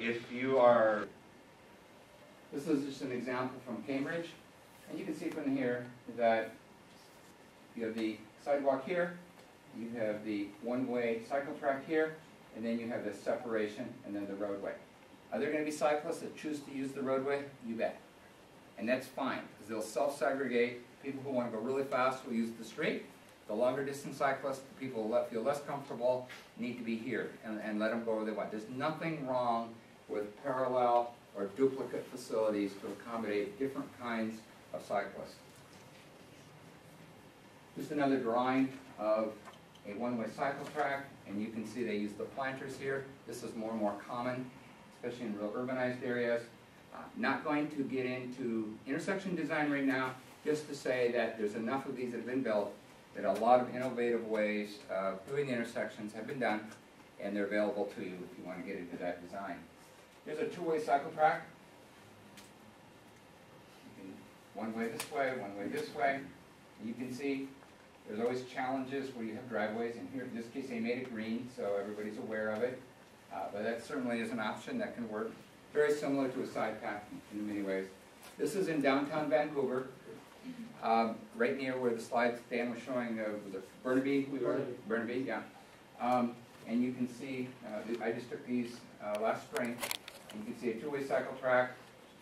If you are... This is just an example from Cambridge, and you can see from here that you have the sidewalk here, you have the one-way cycle track here, and then you have the separation and then the roadway. Are there going to be cyclists that choose to use the roadway? You bet. And that's fine, because they'll self-segregate. People who want to go really fast will use the street. The longer distance cyclists, the people who feel less comfortable, need to be here and let them go where they want. There's nothing wrong with parallel or duplicate facilities to accommodate different kinds of cyclists. Just another drawing of a one-way cycle track, and you can see they use the planters here. This is more and more common, especially in real urbanized areas. Not going to get into intersection design right now, just to say that there's enough of these that have been built that a lot of innovative ways of doing the intersections have been done, and they're available to you if you want to get into that design. Here's a two-way cycle track. One way this way, one way this way. You can see there's always challenges where you have driveways, and here in this case they made it green, so everybody's aware of it. But that certainly is an option that can work. Very similar to a side path in many ways. This is in downtown Vancouver, right near where the slides Dan was showing, was it Burnaby? Burnaby, yeah. And you can see, I just took these last spring. You can see a two-way cycle track,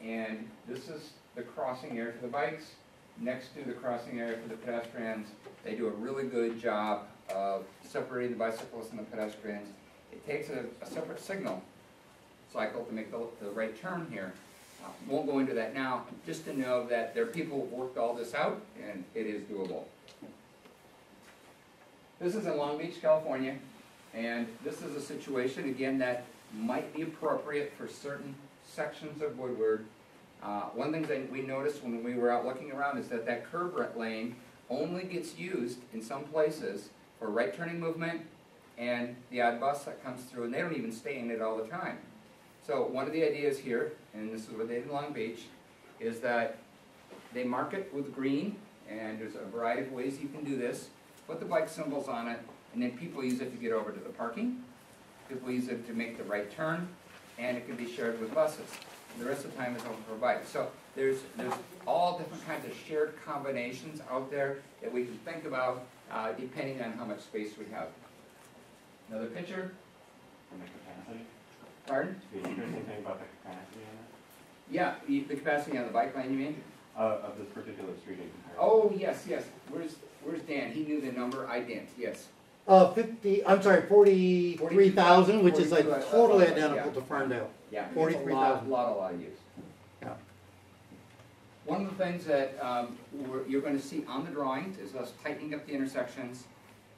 and this is the crossing area for the bikes. Next to the crossing area for the pedestrians, they do a really good job of separating the bicyclists and the pedestrians. It takes a separate signal cycle to make the right turn here. Won't go into that now, just to know that there are people who've worked all this out, and it is doable. This is in Long Beach, California, and this is a situation, again, that might be appropriate for certain sections of Woodward. One thing that we noticed when we were out looking around is that curb lane only gets used in some places for right turning movement and the odd bus that comes through, and they don't even stay in it all the time. So one of the ideas here, and this is what they did in Long Beach, is that they mark it with green, and there's a variety of ways you can do this. Put the bike symbols on it, and then people use it to get over to the parking. People use it to make the right turn, and it can be shared with buses. The rest of the time is open for bikes. So there's all different kinds of shared combinations out there that we can think about depending on how much space we have. Another picture. And the capacity? Pardon? Did you hear something about the capacity on it? Yeah, the capacity on the bike lane, you mean? Of this particular street in comparison. Oh, yes, yes. Where's Dan? He knew the number. I didn't. Yes. 43,000, which is like 42, totally yeah. identical to Ferndale. Yeah, 43,000. a lot of use. Yeah. One of the things that you're going to see on the drawings is us tightening up the intersections.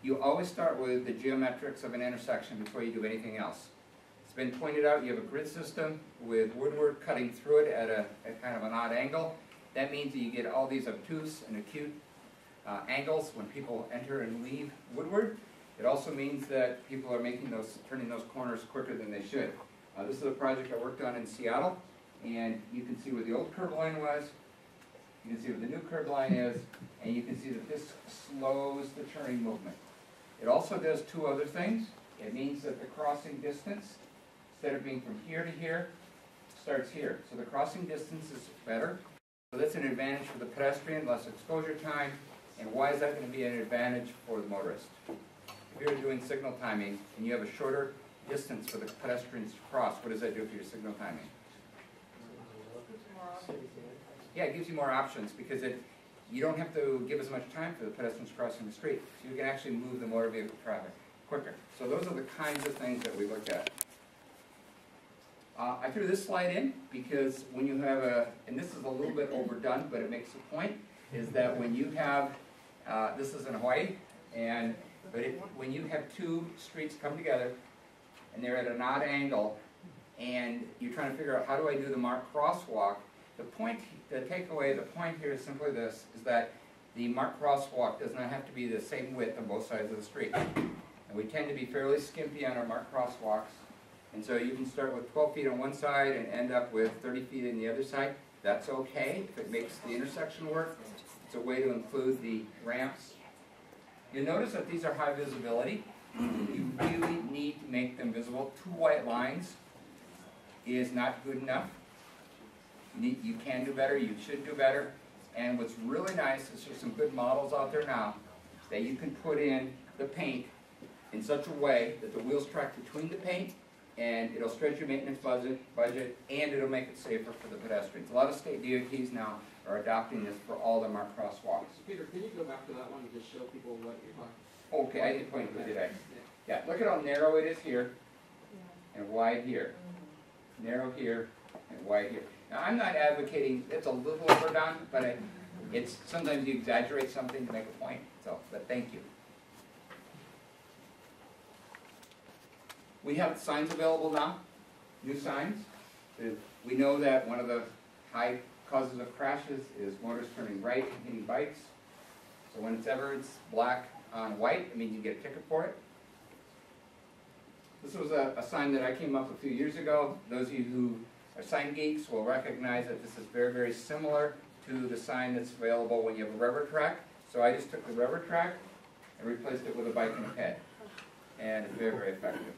You always start with the geometrics of an intersection before you do anything else. It's been pointed out you have a grid system with Woodward cutting through it at kind of an odd angle. That means that you get all these obtuse and acute angles when people enter and leave Woodward. It also means that people are turning those corners quicker than they should. This is a project I worked on in Seattle, and you can see where the old curb line was, you can see where the new curb line is, and you can see that this slows the turning movement. It also does two other things. It means that the crossing distance, instead of being from here to here, starts here. So the crossing distance is better. So that's an advantage for the pedestrian, less exposure time. And why is that going to be an advantage for the motorist? If you're doing signal timing and you have a shorter distance for the pedestrians to cross, what does that do for your signal timing? Yeah, it gives you more options because you don't have to give as much time for the pedestrians crossing the street. So you can actually move the motor vehicle traffic quicker. So those are the kinds of things that we look at. I threw this slide in because when you have and this is a little bit overdone, but it makes a point, is that when you have, this is in Hawaii, when you have two streets come together and they're at an odd angle and you're trying to figure out how do I do the marked crosswalk, the point here is simply this, is that the marked crosswalk does not have to be the same width on both sides of the street. And we tend to be fairly skimpy on our marked crosswalks. And so you can start with 12 feet on one side and end up with 30 feet on the other side. That's okay if it makes the intersection work. It's a way to include the ramps. You'll notice that these are high visibility. You really need to make them visible. Two white lines is not good enough. You can do better, you should do better. And what's really nice is there's some good models out there now that you can put in the paint in such a way that the wheels track between the paint, and it'll stretch your maintenance budget, and it'll make it safer for the pedestrians. A lot of state DOTs now are adopting this for all their marked crosswalks. Peter, can you go back to that one and just show people what you're talking? Okay, I didn't point to it, did I? Yeah, look at how narrow it is here, and wide here. Narrow here, and wide here. Now, I'm not advocating, it's a little overdone, but it's, sometimes you exaggerate something to make a point, so, but thank you. We have signs available now, new signs. We know that one of the high causes of crashes is motorists turning right and hitting bikes. So whenever it's black on white, it means you get a ticket for it. This was a sign that I came up with a few years ago. Those of you who are sign geeks will recognize that this is very, very similar to the sign that's available when you have a railroad track. So I just took the railroad track and replaced it with a bike and a ped. And it's very, very effective.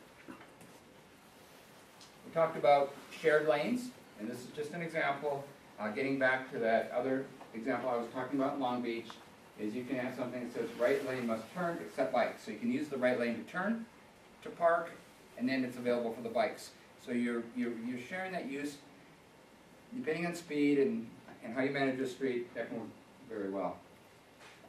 We talked about shared lanes, and this is just an example. Getting back to that other example I was talking about in Long Beach, is you can have something that says right lane must turn except bikes. So you can use the right lane to turn, to park, and then it's available for the bikes. So you're sharing that use, depending on speed and how you manage the street, that can work very well.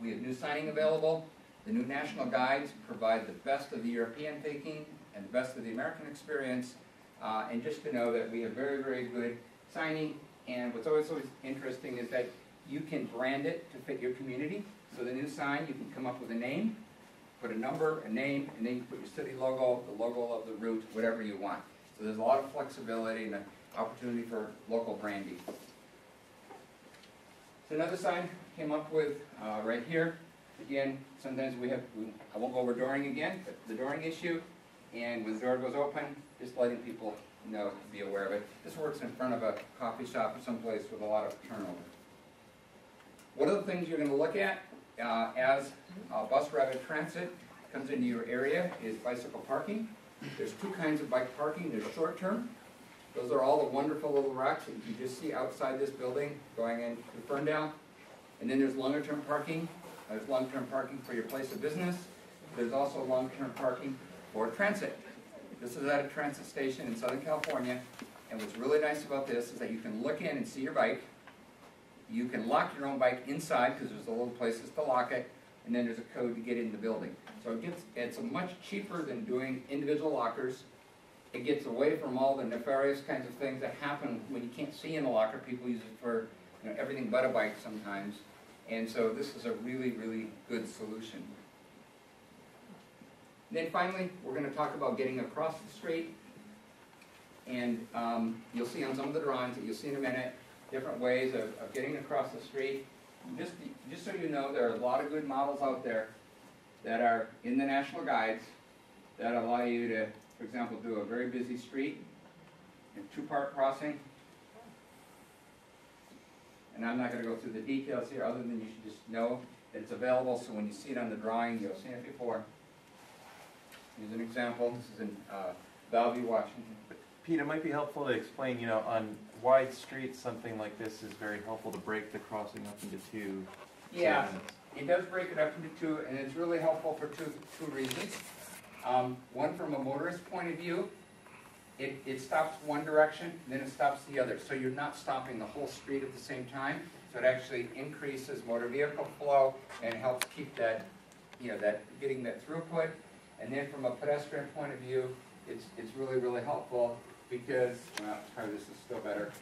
We have new signing available. The new national guides provide the best of the European thinking and the best of the American experience. And just to know that we have very, very good signing. And what's always interesting is that you can brand it to fit your community. So the new sign, you can come up with a name, put a number, a name, and then you put your city logo, the logo of the route, whatever you want. So there's a lot of flexibility and an opportunity for local branding. So another sign came up with right here. Again, sometimes I won't go over dooring again, but the dooring issue. And when the door goes open, just letting people know, to be aware of it. This works in front of a coffee shop or someplace with a lot of turnover. One of the things you're going to look at as bus rapid transit comes into your area is bicycle parking. There's two kinds of bike parking. There's short term. Those are all the wonderful little racks that you just see outside this building going into Ferndale. And then there's longer term parking. There's long term parking for your place of business. There's also long term parking for transit. This is at a transit station in Southern California. And what's really nice about this is that you can look in and see your bike. You can lock your own bike inside because there's a little places to lock it. And then there's a code to get in the building. So it's much cheaper than doing individual lockers. It gets away from all the nefarious kinds of things that happen when you can't see in a locker. People use it for everything but a bike sometimes. And so this is a really, really good solution. And then finally, we're going to talk about getting across the street. And you'll see on some of the drawings that you'll see in a minute, different ways of getting across the street. Just so you know, there are a lot of good models out there that are in the national guides that allow you to, for example, do a very busy street and two-part crossing. And I'm not going to go through the details here other than you should just know that it's available, so when you see it on the drawing, you'll see it before. Here's an example. This is in Bellevue, Washington. Pete, it might be helpful to explain, on wide streets, something like this is very helpful to break the crossing up into two Yeah, segments. it does break it up into two, and it's really helpful for two reasons. One, from a motorist point of view, it stops one direction, then it stops the other. So you're not stopping the whole street at the same time. So it actually increases motor vehicle flow and helps keep that, getting that throughput. And then from a pedestrian point of view, it's really, really helpful because, well, probably this is still better,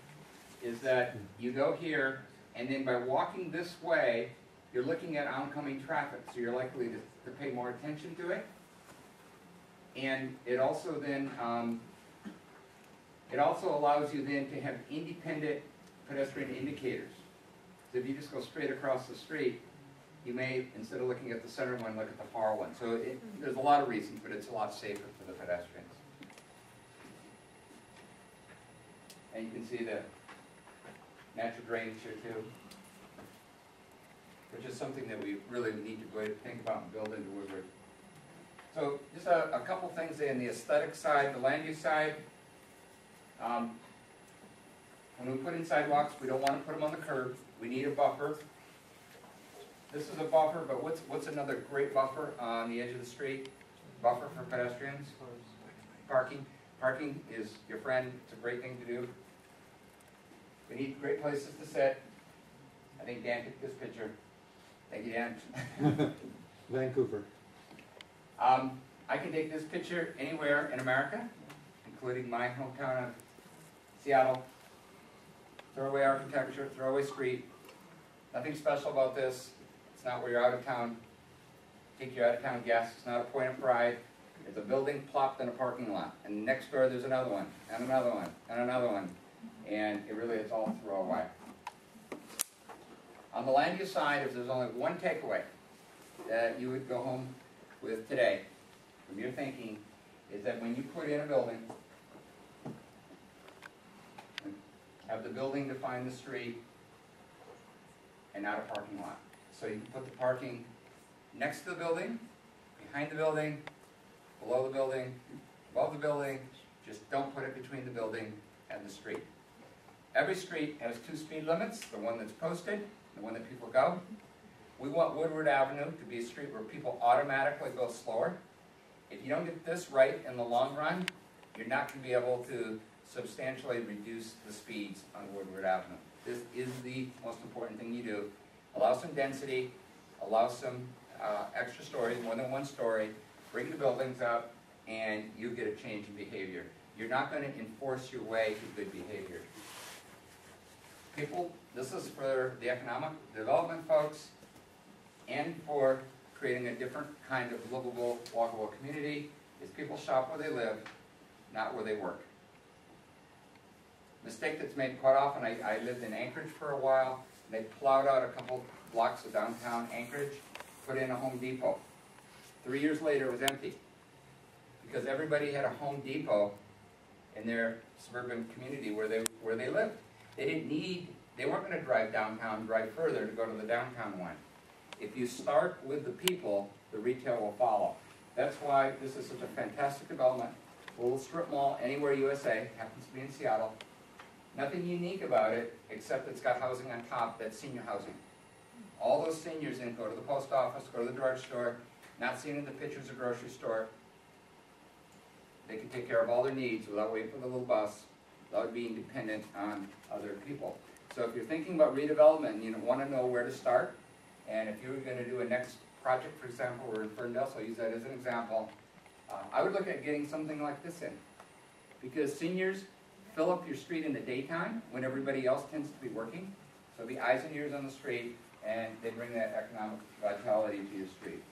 is that you go here, and then by walking this way, you're looking at oncoming traffic, so you're likely to pay more attention to it. And it also then, it also allows you then to have independent pedestrian indicators. So if you just go straight across the street, you may, instead of looking at the center one, look at the far one. So there's a lot of reasons, but it's a lot safer for the pedestrians. And you can see the natural drainage here too, which is something that we really need to go ahead and think about and build into Woodward. So just a couple things in the aesthetic side, the land use side. When we put in sidewalks, we don't want to put them on the curb. We need a buffer. This is a buffer, but what's another great buffer on the edge of the street? Buffer for pedestrians? Parking. Parking is your friend. It's a great thing to do. We need great places to sit. I think Dan took this picture. Thank you, Dan. Vancouver. I can take this picture anywhere in America, including my hometown of Seattle. Throwaway architecture, throwaway street. Nothing special about this. It's not where you're out of town. Take your out of town guests. It's not a point of pride. It's a building plopped in a parking lot. And next door there's another one, and another one, and another one. And it really is all throwaway. On the land use side, if there's only one takeaway that you would go home with today, from your thinking, is that when you put in a building, have the building define the street and not a parking lot. So you can put the parking next to the building, behind the building, below the building, above the building, just don't put it between the building and the street. Every street has 2 speed limits, the one that's posted, the one that people go. We want Woodward Avenue to be a street where people automatically go slower. If you don't get this right in the long run, you're not going to be able to substantially reduce the speeds on Woodward Avenue. This is the most important thing you do. Allow some density, allow some extra stories, more than 1 story, bring the buildings up, and you get a change in behavior. You're not going to enforce your way to good behavior. People, this is for the economic development folks and for creating a different kind of livable, walkable community, is people shop where they live, not where they work. Mistake that's made quite often, I lived in Anchorage for a while. They plowed out a couple blocks of downtown Anchorage, put in a Home Depot. 3 years later, it was empty because everybody had a Home Depot in their suburban community where they lived. They weren't going to drive downtown, drive further to go to the downtown one. If you start with the people, the retail will follow. That's why this is such a fantastic development. A little strip mall, anywhere USA, happens to be in Seattle. Nothing unique about it, except it's got housing on top, that's senior housing. All those seniors in go to the post office, go to the drugstore, not seen in the pictures of grocery store. They can take care of all their needs without waiting for the little bus, without being dependent on other people. So if you're thinking about redevelopment and you want to know where to start, and if you were going to do a next project, for example, we're in Ferndale, so I'll use that as an example, I would look at getting something like this in. Because seniors fill up your street in the daytime when everybody else tends to be working. So the eyes and ears on the street, and they bring that economic vitality to your street.